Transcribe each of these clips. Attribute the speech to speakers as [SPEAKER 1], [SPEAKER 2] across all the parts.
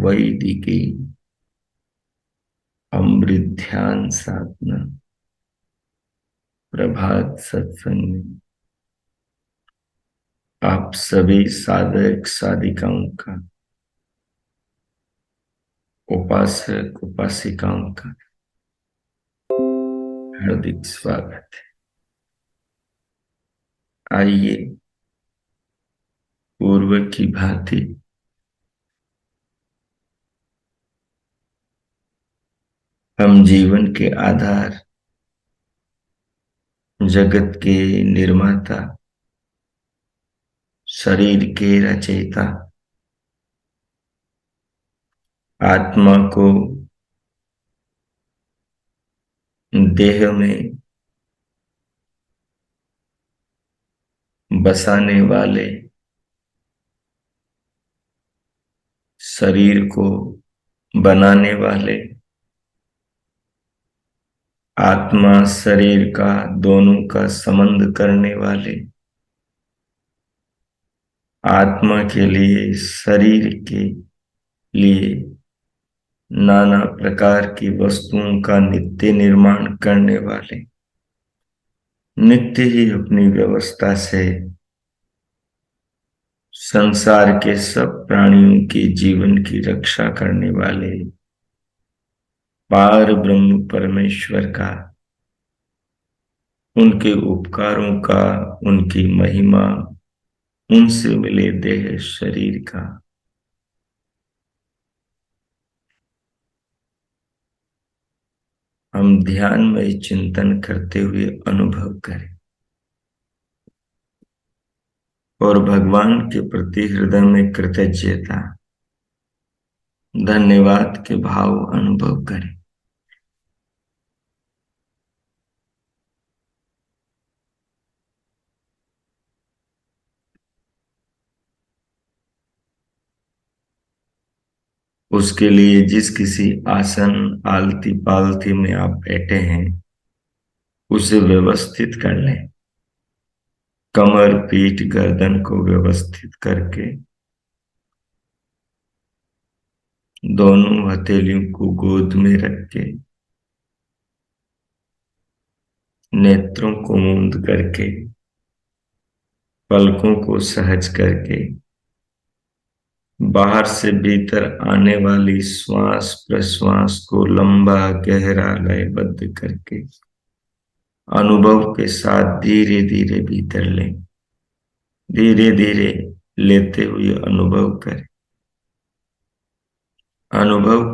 [SPEAKER 1] वैदिकी अमृत ध्यान साधना प्रभात सत्संग में आप सभी साधक साधिकाओं का, उपासक उपासिकाओं का हार्दिक स्वागत है। आइए पूर्व की भांति हम जीवन के आधार, जगत के निर्माता, शरीर के रचयिता, आत्मा को देह में बसाने वाले, शरीर को बनाने वाले, आत्मा शरीर का दोनों का संबंध करने वाले, आत्मा के लिए शरीर के लिए नाना प्रकार की वस्तुओं का नित्य निर्माण करने वाले, नित्य ही अपनी व्यवस्था से संसार के सब प्राणियों के जीवन की रक्षा करने वाले पार ब्रह्म परमेश्वर का, उनके उपकारों का, उनकी महिमा, उनसे मिले देह शरीर का हम ध्यान में चिंतन करते हुए अनुभव करें और भगवान के प्रति हृदय में कृतज्ञता, धन्यवाद के भाव अनुभव करें। उसके लिए जिस किसी आसन आलती पालती में आप बैठे हैं उसे व्यवस्थित कर लें। कमर पीठ गर्दन को व्यवस्थित करके दोनों हथेलियों को गोद में रख के नेत्रों को मूंद करके पलकों को सहज करके बाहर से भीतर आने वाली श्वास प्रश्वास को लंबा गहरा लयबद्ध करके अनुभव के साथ धीरे धीरे भीतर लें। धीरे धीरे लेते हुए अनुभव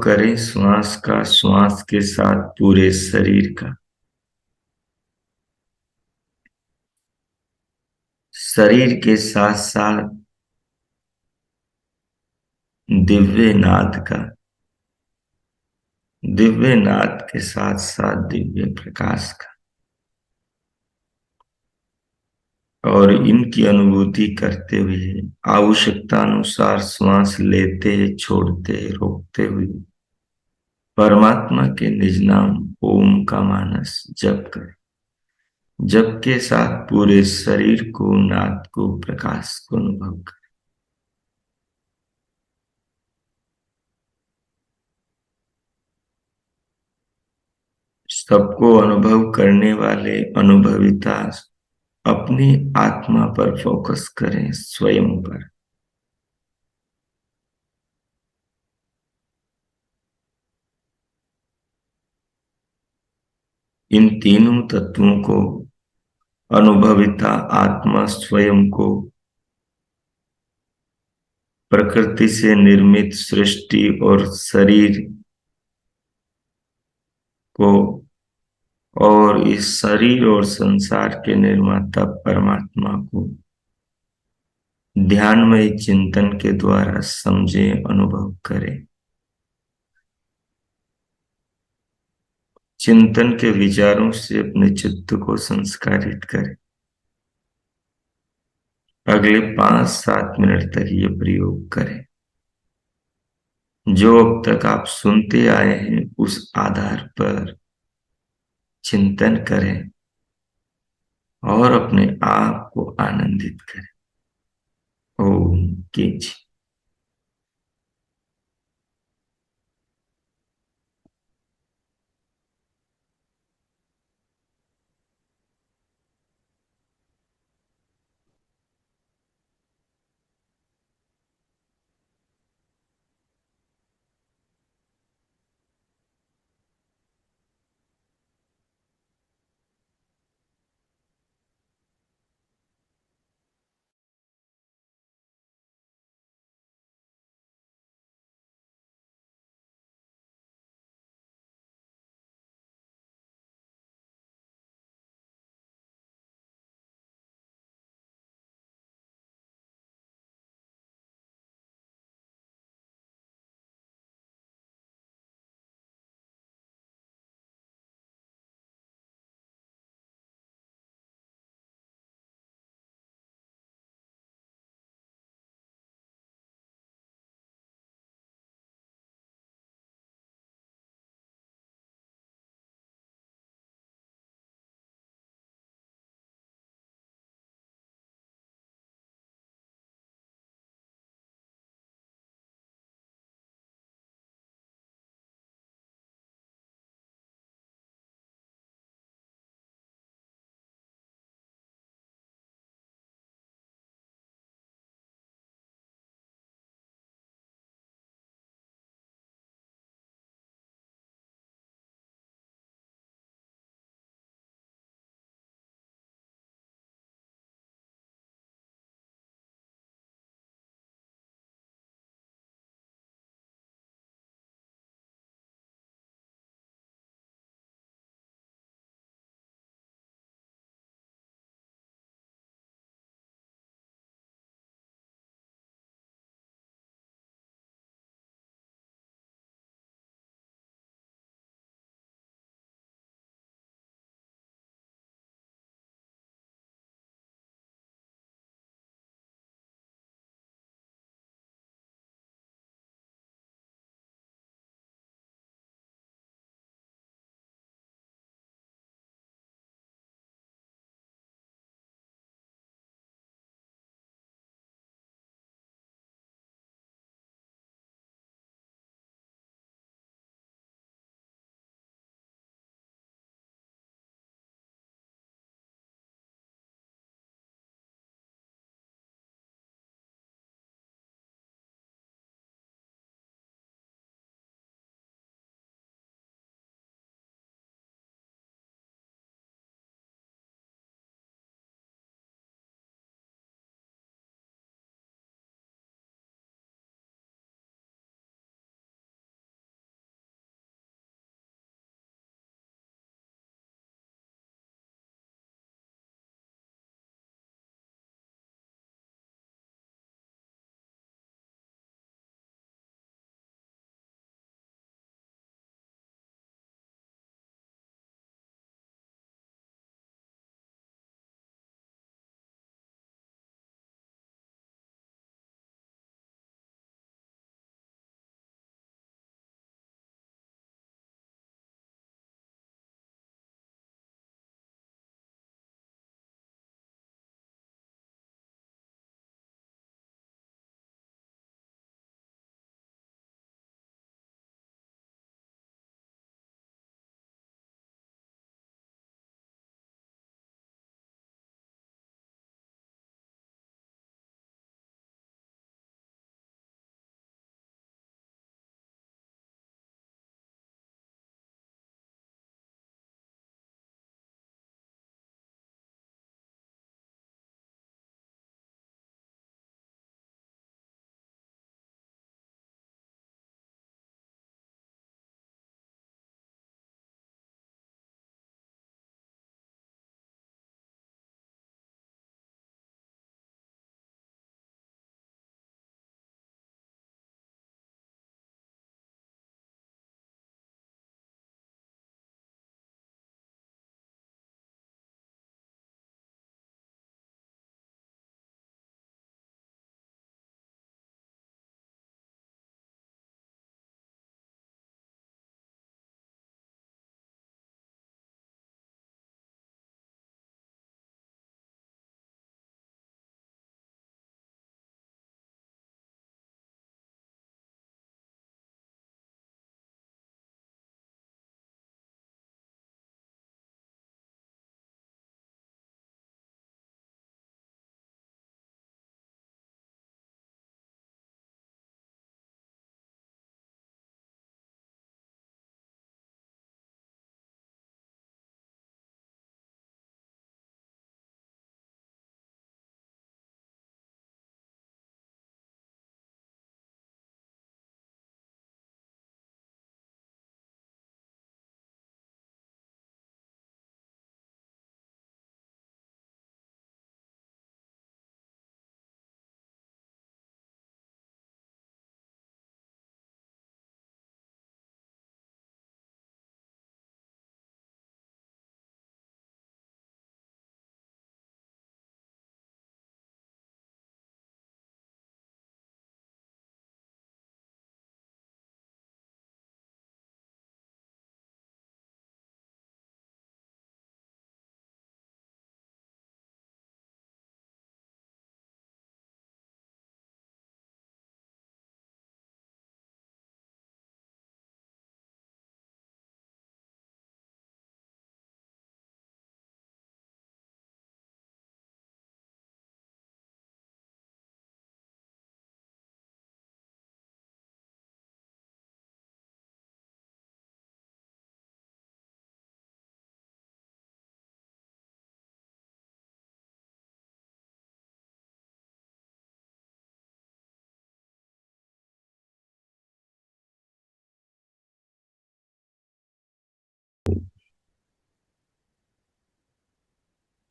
[SPEAKER 1] करें श्वास का, श्वास के साथ पूरे शरीर का, शरीर के साथ साथ दिव्य नाद का, दिव्य नाद के साथ साथ दिव्य प्रकाश का, और इनकी अनुभूति करते हुए आवश्यकता अनुसार श्वास लेते छोड़ते रोकते हुए परमात्मा के निज नाम ओम का मानस जप करें। जप के साथ पूरे शरीर को, नाद को, प्रकाश को अनुभव करें। सबको अनुभव करने वाले अनुभविता अपनी आत्मा पर फोकस करें, स्वयं पर। इन तीनों तत्वों को अनुभविता आत्मा स्वयं को प्रकृति से निर्मित सृष्टि और शरीर को और इस शरीर और संसार के निर्माता परमात्मा को ध्यानमय चिंतन के द्वारा समझे, अनुभव करें। चिंतन के विचारों से अपने चित्त को संस्कारित करें। अगले 5-7 मिनट तक ये प्रयोग करें। जो अब तक आप सुनते आए हैं उस आधार पर चिंतन करें और अपने आप को आनंदित करें। ओम कीजिए।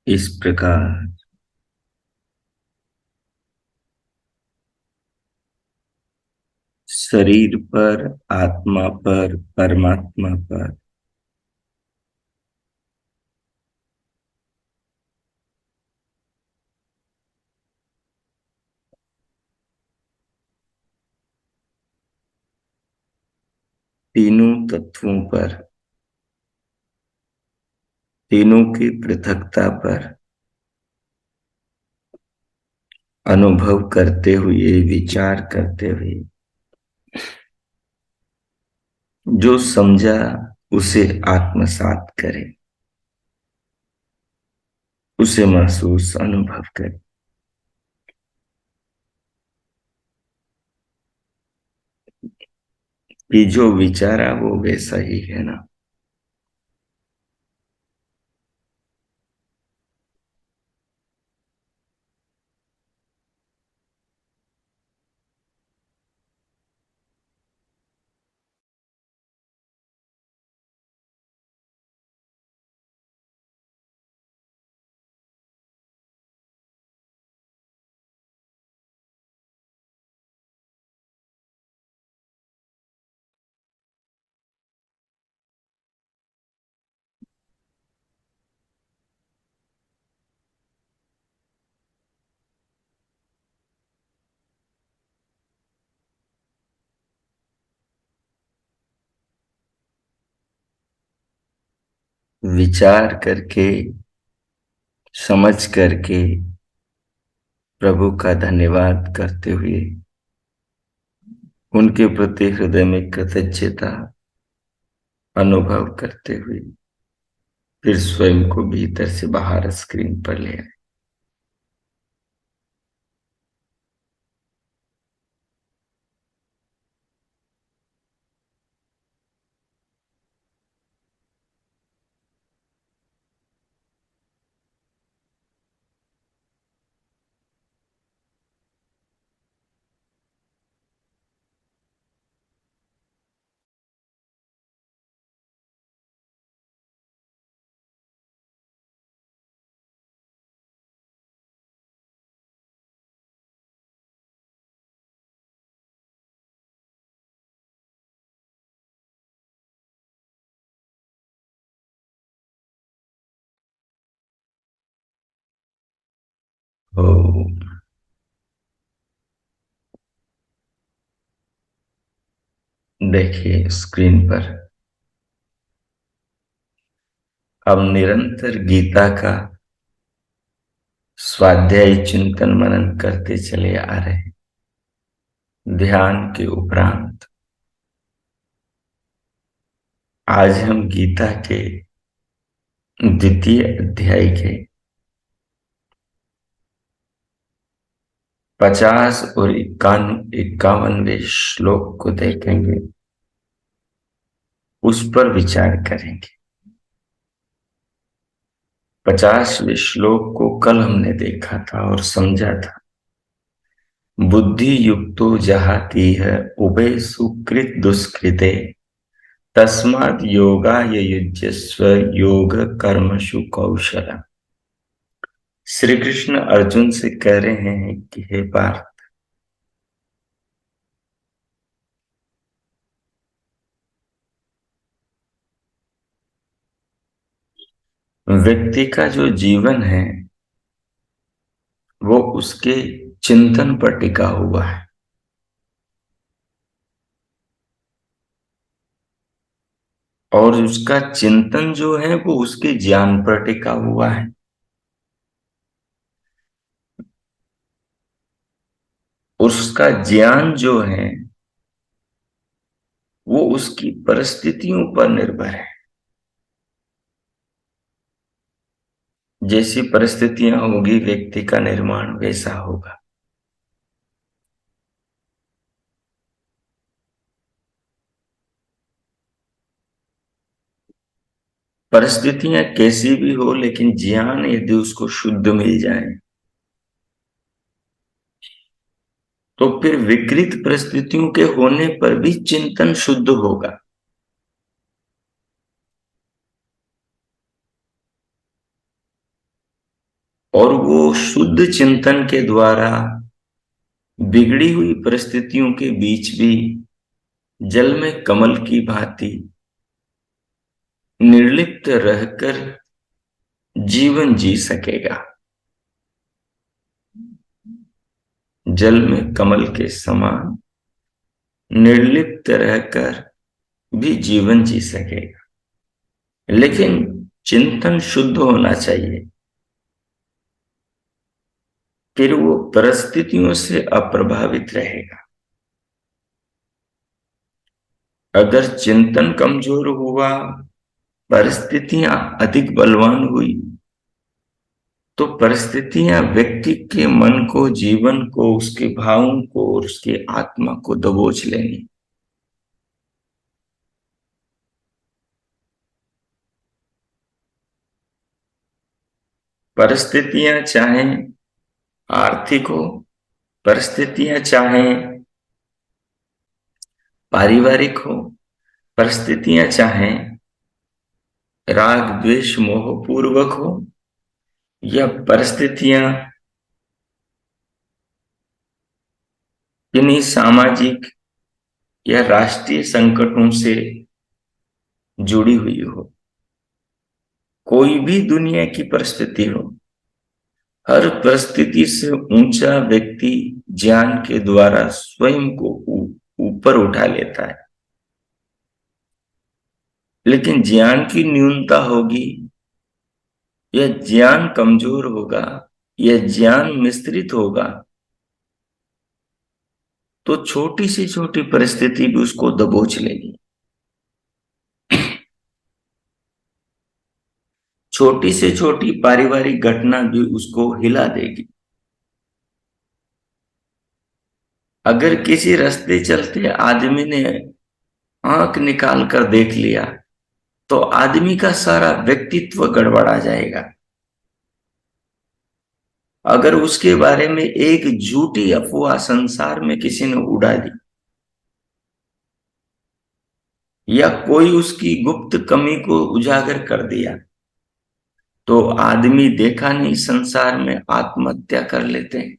[SPEAKER 1] इस प्रकार शरीर पर, आत्मा पर, परमात्मा पर तीनों तत्वों पर, तीनों की पृथकता पर अनुभव करते हुए, विचार करते हुए, जो समझा उसे आत्मसात करे, उसे महसूस अनुभव करे। कि जो विचारा वो वैसा ही है ना। विचार करके, समझ करके, प्रभु का धन्यवाद करते हुए, उनके प्रति हृदय में कृतज्ञता अनुभव करते हुए, फिर स्वयं को भीतर से बाहर स्क्रीन पर ले आए। ओ, देखिए स्क्रीन पर हम निरंतर गीता का स्वाध्याय, चिंतन मनन करते चले आ रहे हैं। ध्यान के उपरांत आज हम गीता के द्वितीय अध्याय के 50 और 51वें श्लोक को देखेंगे, उस पर विचार करेंगे। 50वें श्लोक को कल हमने देखा था और समझा था। बुद्धि युक्तो जहाती है उभय सुकृत दुष्कृते तस्माद योगाय युज्यस्व योग कर्मसु कौशलम। श्री कृष्ण अर्जुन से कह रहे हैं कि हे पार्थ, व्यक्ति का जो जीवन है वो उसके चिंतन पर टिका हुआ है, और उसका चिंतन जो है वो उसके ज्ञान पर टिका हुआ है। उसका ज्ञान जो है वो उसकी परिस्थितियों पर निर्भर है। जैसी परिस्थितियां होगी व्यक्ति का निर्माण वैसा होगा। परिस्थितियां कैसी भी हो, लेकिन ज्ञान यदि उसको शुद्ध मिल जाए तो फिर विकृत परिस्थितियों के होने पर भी चिंतन शुद्ध होगा। और वो शुद्ध चिंतन के द्वारा बिगड़ी हुई परिस्थितियों के बीच भी जल में कमल की भांति निर्लिप्त रहकर जीवन जी सकेगा। जल में कमल के समान निर्लिप्त रहकर भी जीवन जी सकेगा, लेकिन चिंतन शुद्ध होना चाहिए। फिर वो परिस्थितियों से अप्रभावित रहेगा। अगर चिंतन कमजोर हुआ, परिस्थितियां अधिक बलवान हुई, तो परिस्थितियां व्यक्ति के मन को, जीवन को, उसके भावों को और उसकी आत्मा को दबोच लेंगी। परिस्थितियां चाहे आर्थिक हो, परिस्थितियां चाहे पारिवारिक हो, परिस्थितियां चाहे राग द्वेष मोह पूर्वक हो, या परिस्थितियां किन्हीं सामाजिक या राष्ट्रीय संकटों से जुड़ी हुई हो, कोई भी दुनिया की परिस्थिति हो, हर परिस्थिति से ऊंचा व्यक्ति ज्ञान के द्वारा स्वयं को ऊपर उठा लेता है। लेकिन ज्ञान की न्यूनता होगी, या ज्ञान कमजोर होगा, या ज्ञान मिश्रित होगा, तो छोटी से छोटी परिस्थिति भी उसको दबोच लेगी। छोटी से छोटी पारिवारिक घटना भी उसको हिला देगी। अगर किसी रास्ते चलते आदमी ने आंख निकाल कर देख लिया, तो आदमी का सारा व्यक्तित्व गड़बड़ा जाएगा। अगर उसके बारे में एक झूठी अफवाह संसार में किसी ने उड़ा दी, या कोई उसकी गुप्त कमी को उजागर कर दिया, तो आदमी देखा नहीं संसार में आत्महत्या कर लेते हैं,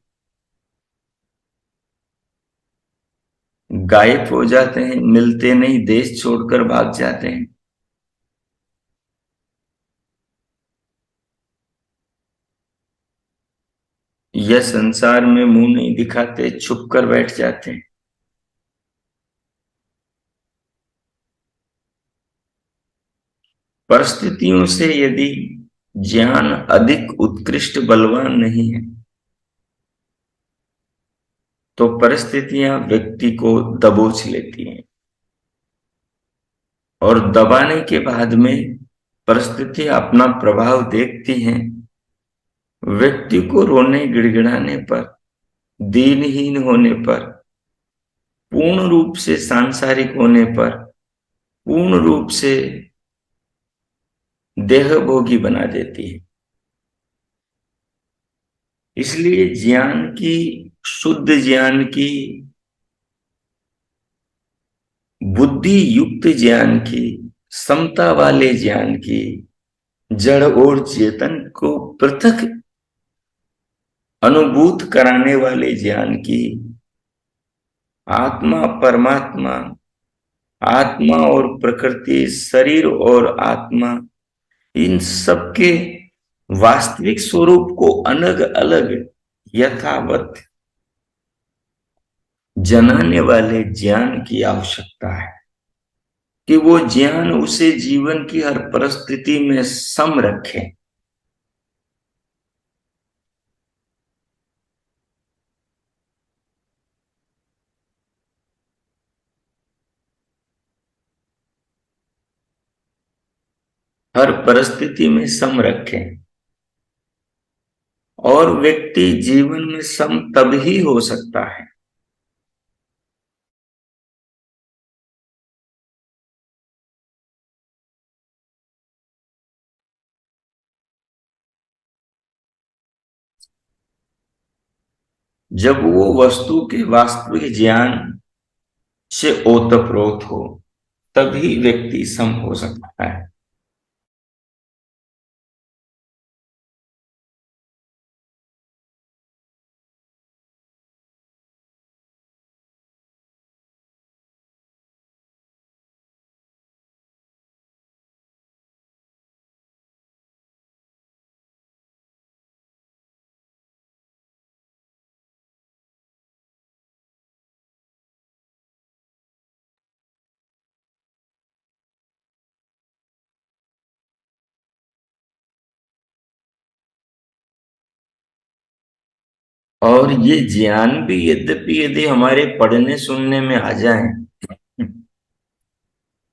[SPEAKER 1] गायब हो जाते हैं, मिलते नहीं, देश छोड़कर भाग जाते हैं। यह संसार में मुंह नहीं दिखाते, छुप कर बैठ जाते हैं। परिस्थितियों से यदि ज्ञान अधिक उत्कृष्ट बलवान नहीं है, तो परिस्थितियां व्यक्ति को दबोच लेती हैं, और दबाने के बाद में परिस्थितियां अपना प्रभाव देखती हैं। व्यक्ति को रोने गिड़गिड़ाने पर, दीनहीन होने पर, पूर्ण रूप से सांसारिक होने पर, पूर्ण रूप से देहभोगी बना देती है। इसलिए ज्ञान की, शुद्ध ज्ञान की, बुद्धि युक्त ज्ञान की, समता वाले ज्ञान की, जड़ और चेतन को पृथक अनुभूत कराने वाले ज्ञान की, आत्मा परमात्मा, आत्मा और प्रकृति, शरीर और आत्मा, इन सबके वास्तविक स्वरूप को अलग अलग यथावत जनाने वाले ज्ञान की आवश्यकता है, कि वो ज्ञान उसे जीवन की हर परिस्थिति में सम रखे। हर परिस्थिति में सम रखे। और व्यक्ति जीवन में सम तभी हो सकता है जब वो वस्तु के वास्तविक ज्ञान से ओतप्रोत हो, तभी व्यक्ति सम हो सकता है। और ये ज्ञान भी यद्यपि यदि हमारे पढ़ने सुनने में आ जाए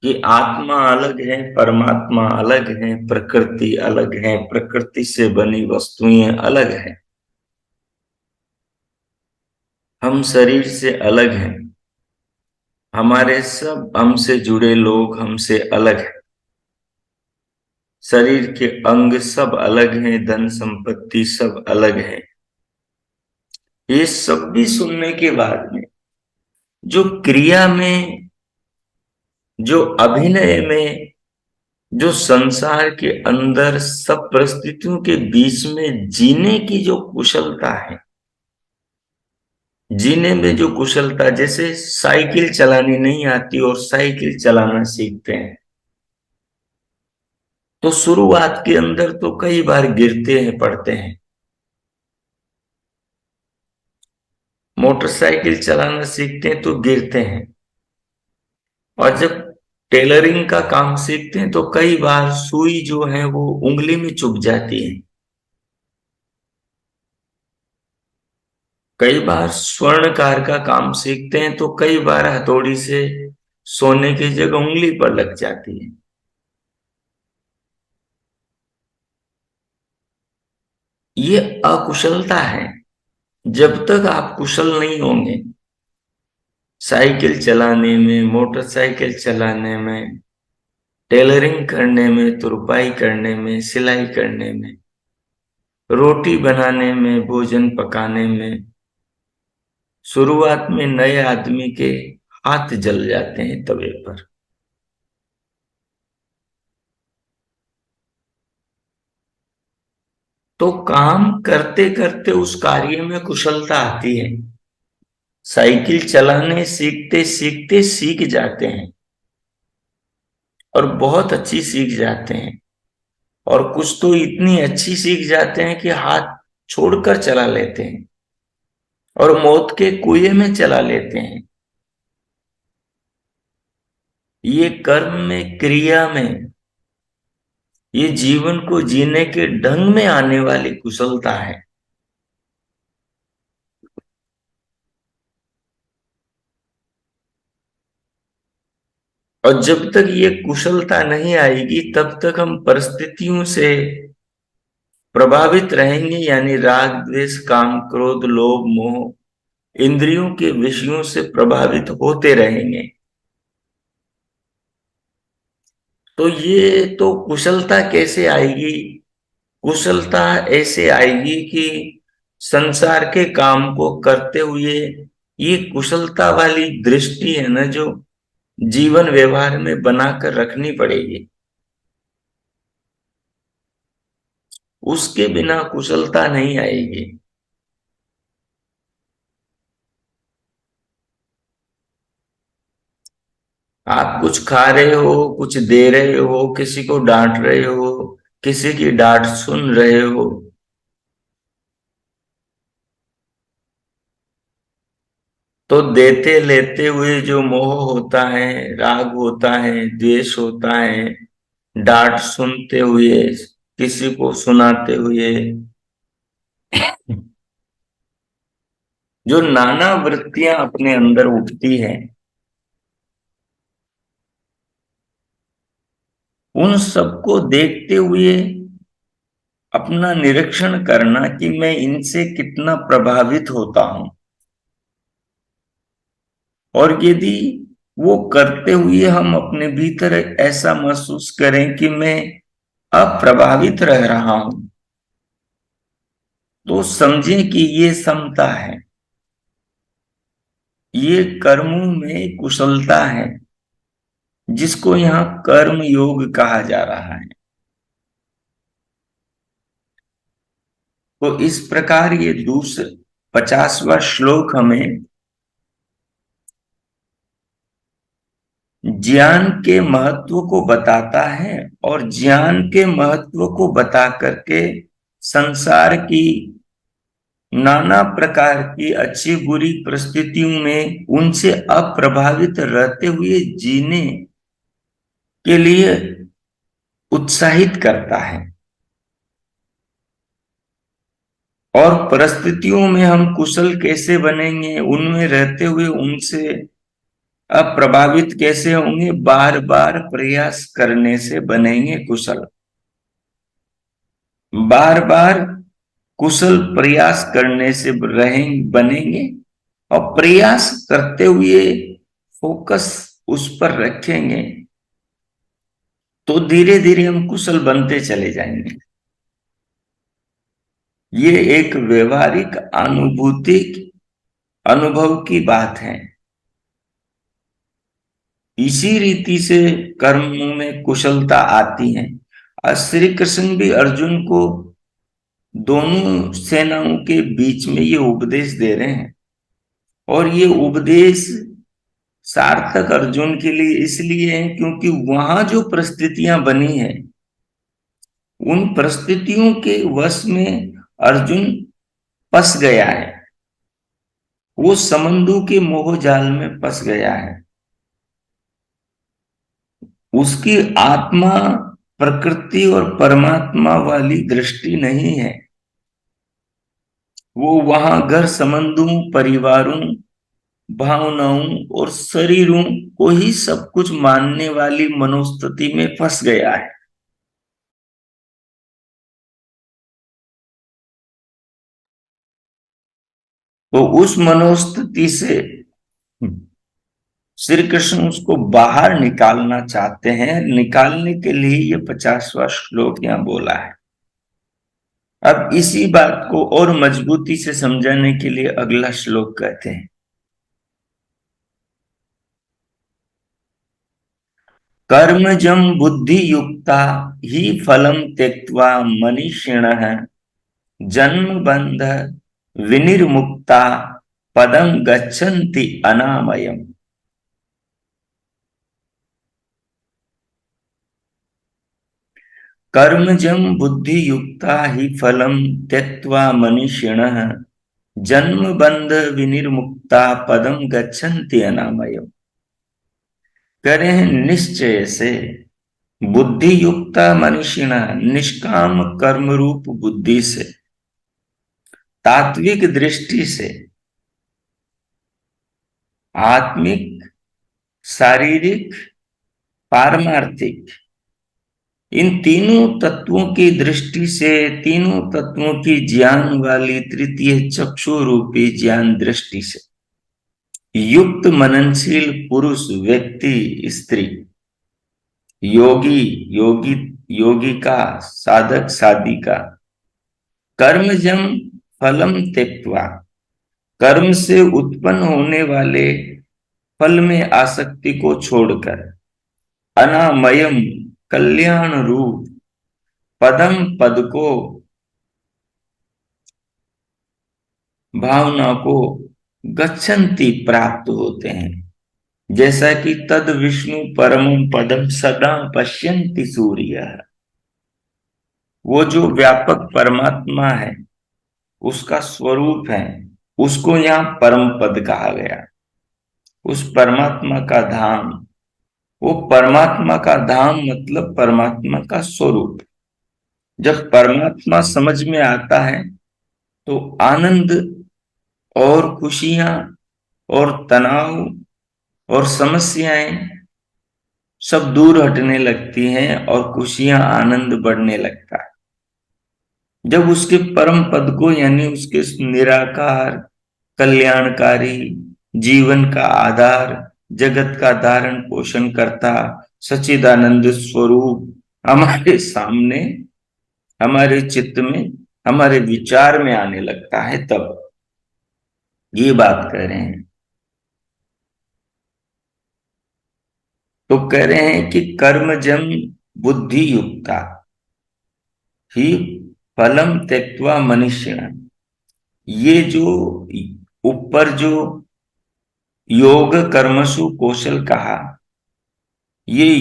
[SPEAKER 1] कि आत्मा अलग है, परमात्मा अलग है, प्रकृति अलग है, प्रकृति से बनी वस्तुएं अलग है, हम शरीर से अलग हैं, हमारे सब हमसे जुड़े लोग हमसे अलग हैं, शरीर के अंग सब अलग हैं, धन संपत्ति सब अलग है। ये सब भी सुनने के बाद में जो क्रिया में, जो अभिनय में, जो संसार के अंदर सब परिस्थितियों के बीच में जीने की जो कुशलता है, जीने में जो कुशलता, जैसे साइकिल चलानी नहीं आती और साइकिल चलाना सीखते हैं तो शुरुआत के अंदर तो कई बार गिरते हैं, पड़ते हैं। मोटरसाइकिल चलाना सीखते हैं तो गिरते हैं, और जब टेलरिंग का काम सीखते हैं तो कई बार सुई जो है वो उंगली में चुभ जाती है। कई बार स्वर्णकार का काम सीखते हैं तो कई बार हथौड़ी से सोने की जगह उंगली पर लग जाती है। ये अकुशलता है। जब तक आप कुशल नहीं होंगे साइकिल चलाने में, मोटरसाइकिल चलाने में, टेलरिंग करने में, तुरपाई करने में, सिलाई करने में, रोटी बनाने में, भोजन पकाने में, शुरुआत में नए आदमी के हाथ जल जाते हैं तवे पर। तो काम करते करते उस कार्य में कुशलता आती है। साइकिल चलाने सीखते सीखते सीख जाते हैं और बहुत अच्छी सीख जाते हैं, और कुछ तो इतनी अच्छी सीख जाते हैं कि हाथ छोड़कर चला लेते हैं और मौत के कुएं में चला लेते हैं। ये कर्म में, क्रिया में, ये जीवन को जीने के ढंग में आने वाली कुशलता है। और जब तक ये कुशलता नहीं आएगी तब तक हम परिस्थितियों से प्रभावित रहेंगे, यानी राग द्वेष काम क्रोध लोभ मोह इंद्रियों के विषयों से प्रभावित होते रहेंगे। तो ये तो कुशलता कैसे आएगी? कुशलता ऐसे आएगी कि संसार के काम को करते हुए ये कुशलता वाली दृष्टि है ना, जो जीवन व्यवहार में बनाकर रखनी पड़ेगी। उसके बिना कुशलता नहीं आएगी। आप कुछ खा रहे हो, कुछ दे रहे हो, किसी को डांट रहे हो, किसी की डांट सुन रहे हो, तो देते लेते हुए जो मोह होता है, राग होता है, द्वेष होता है, डांट सुनते हुए, किसी को सुनाते हुए, जो नाना वृत्तियां अपने अंदर उठती है, उन सबको देखते हुए अपना निरीक्षण करना कि मैं इनसे कितना प्रभावित होता हूं। और यदि वो करते हुए हम अपने भीतर ऐसा महसूस करें कि मैं अप्रभावित रह रहा हूं, तो समझें कि ये समता है, ये कर्मों में कुशलता है, जिसको यहाँ कर्म योग कहा जा रहा है। तो इस प्रकार ये दूसरा 50वां श्लोक हमें ज्ञान के महत्व को बताता है, और ज्ञान के महत्व को बता करके संसार की नाना प्रकार की अच्छी बुरी परिस्थितियों में उनसे अप्रभावित रहते हुए जीने के लिए उत्साहित करता है। और परिस्थितियों में हम कुशल कैसे बनेंगे, उनमें रहते हुए उनसे अप्रभावित कैसे होंगे, बार बार प्रयास करने से बनेंगे कुशल। बार बार कुशल प्रयास करने से बनेंगे, और प्रयास करते हुए फोकस उस पर रखेंगे तो धीरे धीरे हम कुशल बनते चले जाएंगे। ये एक व्यवहारिक अनुभूति अनुभव की बात है। इसी रीति से कर्म में कुशलता आती है। और श्री कृष्ण भी अर्जुन को दोनों सेनाओं के बीच में ये उपदेश दे रहे हैं, और ये उपदेश सार्थक अर्जुन के लिए इसलिए है क्योंकि वहां जो परिस्थितियां बनी है, उन परिस्थितियों के वश में अर्जुन फंस गया है। वो समंदु के मोह जाल में फंस गया है। उसकी आत्मा प्रकृति और परमात्मा वाली दृष्टि नहीं है। वो वहां घर संबंधों, परिवारों, भावनाओं और शरीरों को ही सब कुछ मानने वाली मनोस्थिति में फंस गया है। तो उस मनोस्थिति से श्री कृष्ण उसको बाहर निकालना चाहते हैं। निकालने के लिए ये 50वां श्लोक यहां बोला है। अब इसी बात को और मजबूती से समझाने के लिए अगला श्लोक कहते हैं, कर्मजं बुद्धि युक्ता ही फलम त्यक्त्वा मनीषिणः जन्म बंध विनिर्मुक्ता पदं गच्छन्ति अनामयम्। कर्मजं बुद्धि युक्ता ही फलम त्यक्त्वा मनीषिणः जन्म बंध विनिर्मुक्ता पदम गच्छन्ति अनामयम्। करे हैं निश्चय से, बुद्धि युक्ता मनीषिणा, निष्काम कर्म रूप बुद्धि से, तात्विक दृष्टि से, आत्मिक, शारीरिक, पारमार्थिक, इन तीनों तत्वों की दृष्टि से, तीनों तत्वों की ज्ञान वाली तृतीय चक्षु रूपी ज्ञान दृष्टि से युक्त मननशील पुरुष, व्यक्ति, स्त्री, योगी, योगी, योगिका, साधक, साधिका, कर्मजं फलम त्यक्त्वा, कर्म से उत्पन्न होने वाले फल में आसक्ति को छोड़कर, अनामयम, कल्याण रूप, पदम, पद को, भावना को, गच्छन्ति, प्राप्त होते हैं। जैसा कि तद विष्णु परमं पदम सदा पश्यन्ति सूर्य, वो जो व्यापक परमात्मा है उसका स्वरूप है, उसको यहाँ परम पद कहा गया। उस परमात्मा का धाम, वो परमात्मा का धाम मतलब परमात्मा का स्वरूप। जब परमात्मा समझ में आता है तो आनंद और खुशियां और तनाव और समस्याएं सब दूर हटने लगती हैं और खुशियां, आनंद बढ़ने लगता है। जब उसके परम पद को, यानी उसके निराकार, कल्याणकारी, जीवन का आधार, जगत का धारण पोषण करता सच्चिदानंद स्वरूप हमारे सामने, हमारे चित्त में, हमारे विचार में आने लगता है, तब ये बात कह रहे हैं। तो कह रहे हैं कि कर्मजं बुद्धि युक्ता ही फलम त्यक्त्वा मनुष्य, ये जो ऊपर जो योग कर्मसु कौशल कहा, ये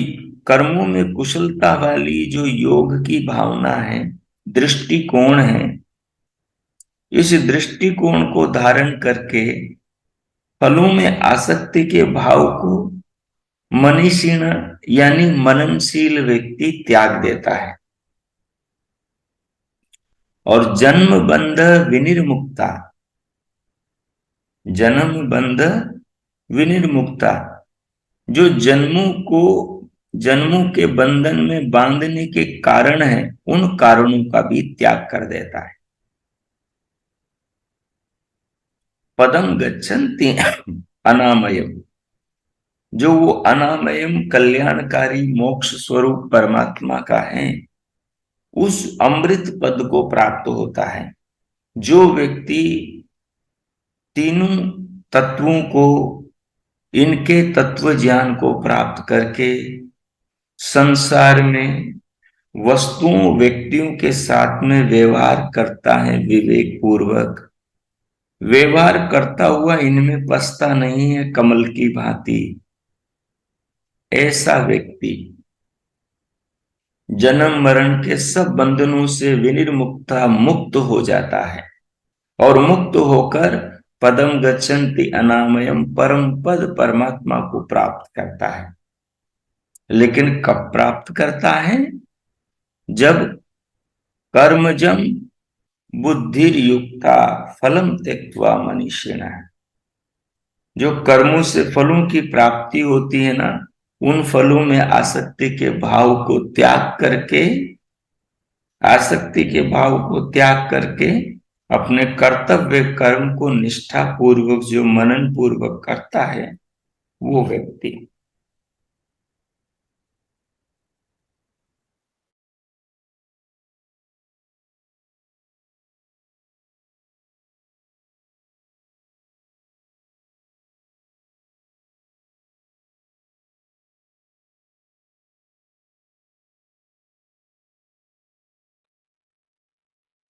[SPEAKER 1] कर्मों में कुशलता वाली जो योग की भावना है, दृष्टिकोण है, इस दृष्टिकोण को धारण करके फलों में आसक्ति के भाव को मनीषीण यानी मननशील व्यक्ति त्याग देता है। और जन्म बंध विनिर्मुक्ता, जन्म बंध विनिर्मुक्ता, जो जन्मों के बंधन में बांधने के कारण है, उन कारणों का भी त्याग कर देता है। पदम गच्छन्ति अनामयम, जो वो अनामयम कल्याणकारी मोक्ष स्वरूप परमात्मा का है, उस अमृत पद को प्राप्त होता है। जो व्यक्ति तीनों तत्वों को, इनके तत्व ज्ञान को प्राप्त करके संसार में वस्तुओं व्यक्तियों के साथ में व्यवहार करता है, विवेक पूर्वक व्यवहार करता हुआ इनमें पछता नहीं है, कमल की भांति, ऐसा व्यक्ति जन्म मरण के सब बंधनों से विनिर्मुक्ता, मुक्त हो जाता है और मुक्त होकर पदम गच्छन्ति अनामयम, परम पद परमात्मा को प्राप्त करता है। लेकिन कब प्राप्त करता है? जब कर्मजम बुद्धिर्युक्ता फलम त्यक्त्वा मनीषिणः, जो कर्मों से फलों की प्राप्ति होती है ना, उन फलों में आसक्ति के भाव को त्याग करके, आसक्ति के भाव को त्याग करके अपने कर्तव्य कर्म को निष्ठा पूर्वक जो मनन पूर्वक करता है, वो व्यक्ति।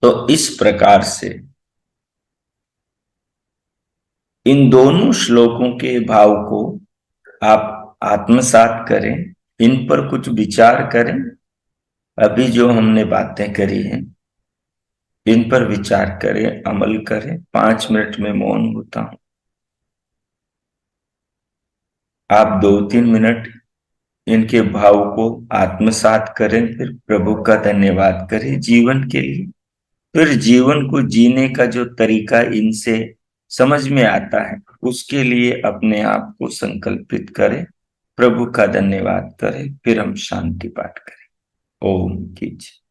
[SPEAKER 1] तो इस प्रकार से इन दोनों श्लोकों के भाव को आप आत्मसात करें, इन पर कुछ विचार करें। अभी जो हमने बातें करी हैं, इन पर विचार करें, अमल करें। 5 मिनट में मौन होता हूं। आप 2-3 मिनट इनके भाव को आत्मसात करें, फिर प्रभु का धन्यवाद करें जीवन के लिए। फिर जीवन को जीने का जो तरीका इनसे समझ में आता है, उसके लिए अपने आप को संकल्पित करें, प्रभु का धन्यवाद करें, फिर हम शांति पाठ करें। ओम कीजिए।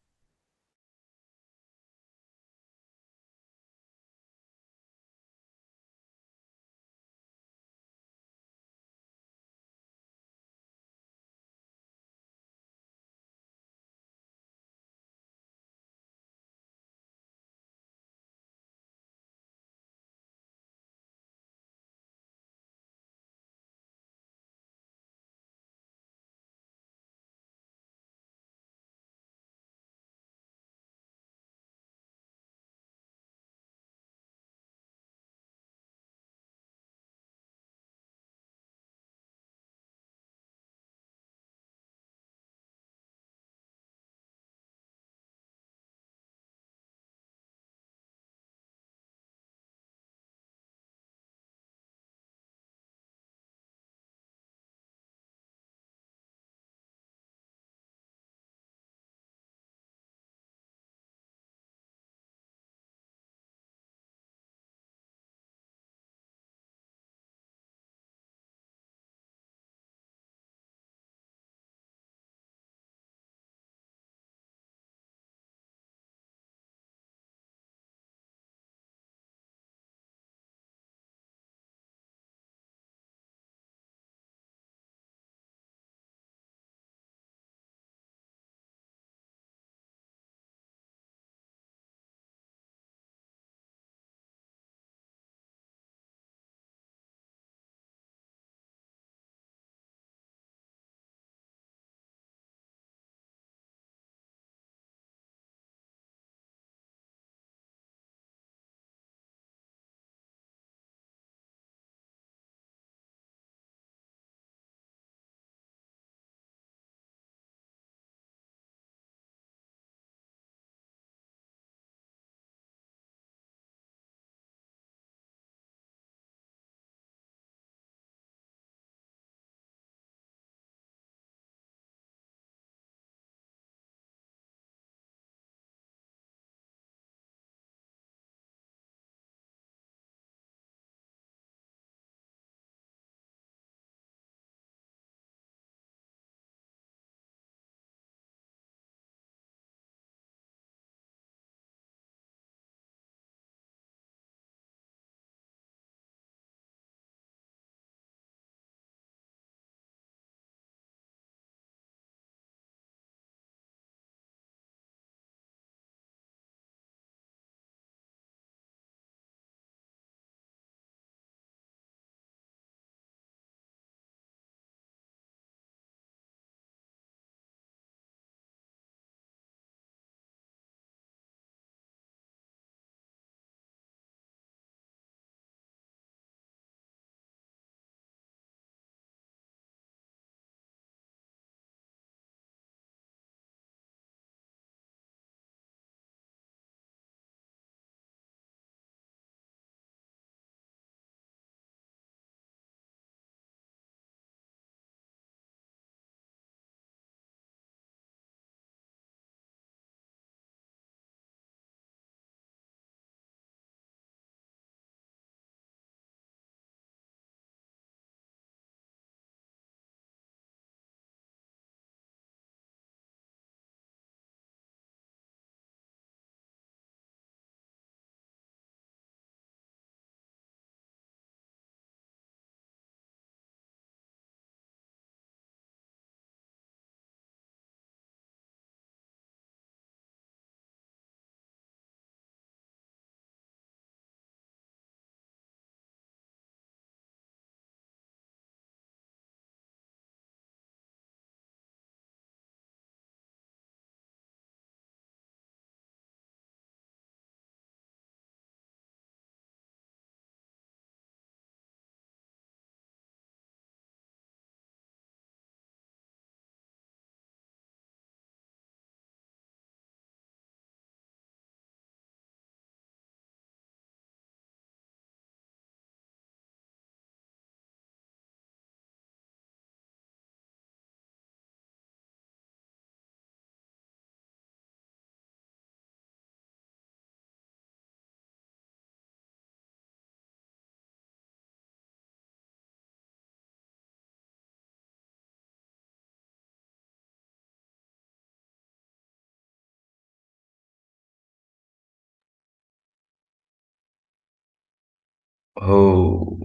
[SPEAKER 1] हो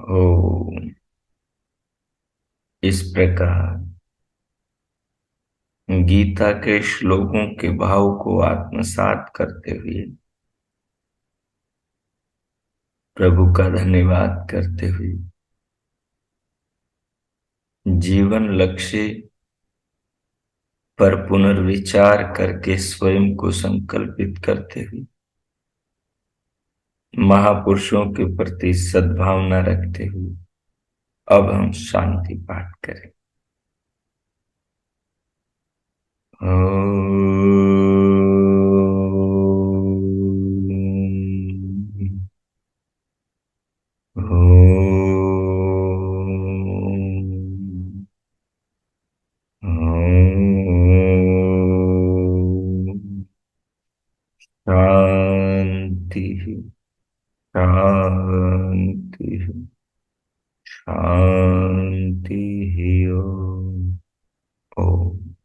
[SPEAKER 1] हो। इस प्रकार गीता के श्लोकों के भाव को आत्मसात करते हुए, प्रभु का धन्यवाद करते हुए, जीवन लक्ष्य पर पुनर्विचार करके स्वयं को संकल्पित करते हुए, महापुरुषों के प्रति सद्भावना रखते हुए अब हम शांति पाठ करें। शांति शांति शांति। ओम। ओम।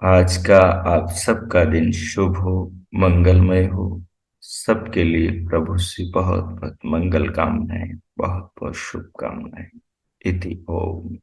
[SPEAKER 1] आज का आप सबका दिन शुभ हो, मंगलमय हो। सबके लिए प्रभु से बहुत बहुत मंगल कामनाएं, बहुत बहुत शुभकामनाएं। इति ओम।